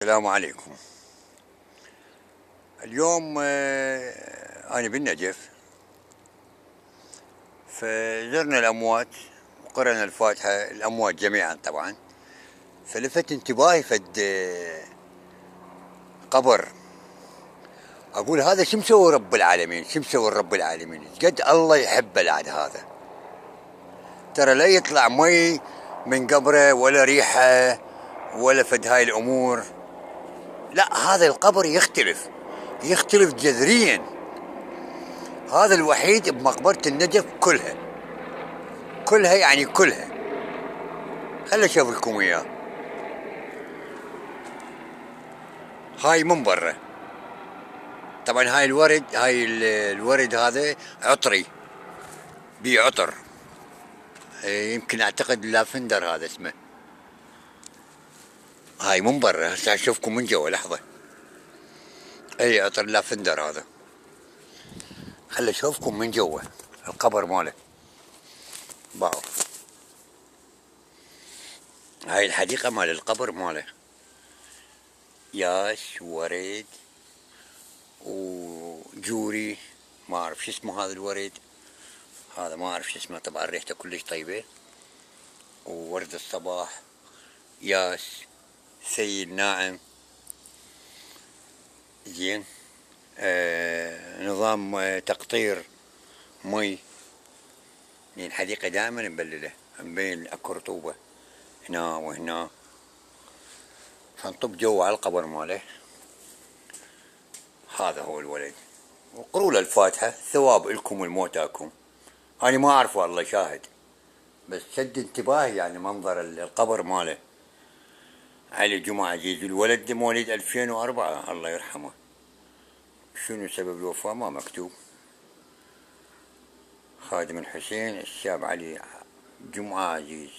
السلام عليكم. اليوم أنا بالنجف، فزرنا الأموات وقرأنا الفاتحة الأموات جميعا طبعا. فلفت انتباهي فد قبر، أقول هذا شو مسوي رب العالمين، شو مسوي رب العالمين، قد الله يحبه العاد هذا. ترى لا يطلع مي من قبره ولا ريحة ولا فد هاي الأمور، لا هذا القبر يختلف جذريا. هذا الوحيد بمقبرة النجف كلها يعني كلها. خلي اشوف لكم اياه. هاي من برا طبعا. هاي الورد هذا عطري، بيه عطر، يمكن اعتقد لافندر هذا اسمه. هاي من برا، هسه اشوفكم من جوا لحظة. اي عطر لافندر هذا. خلي اشوفكم من جوا القبر ماله. باو، هاي الحديقة مال القبر ماله، ياس ورد وجوري، ما اعرف شو اسمه هذا الورد، هذا ما اعرف شو اسمه، طبعا ريحته كلش طيبة. وورد الصباح، ياس، سيد ناعم، زين. نظام تقطير مي، يعني الحديقة دائما مبللة، مبين اكو رطوبة هنا وهنا. فنطب جوا على القبر ماله. هذا هو الولد، وقروا له الفاتحة، ثواب لكم ولموتاكم. أنا ما أعرف والله، شاهد بس شد انتباهي يعني منظر القبر ماله. علي جمعة عزيز، الولد مواليد 2004 الله يرحمه. شنو سبب الوفاة ما مكتوب. خادم الحسين الشاب علي جمعة عزيز.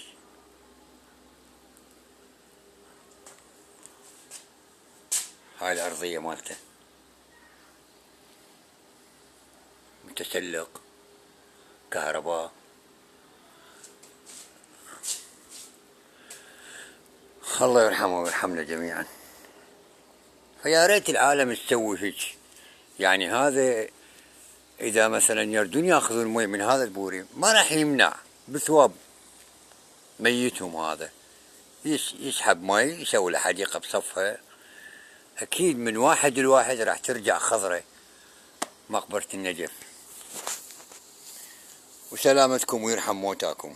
هاي الأرضية مالته، متسلق، كهرباء. الله يرحمه ويرحمنا جميعا. فيا ريت العالم تسوي هيك. يعني هذا إذا مثلا يردون ياخذون المي من هذا البوري ما راح يمنع بثواب ميتهم. هذا يسحب مي، يسوي له حديقة بصفها، أكيد من واحد لواحد راح ترجع خضرة مقبرة النجف. وسلامتكم ويرحم موتاكم.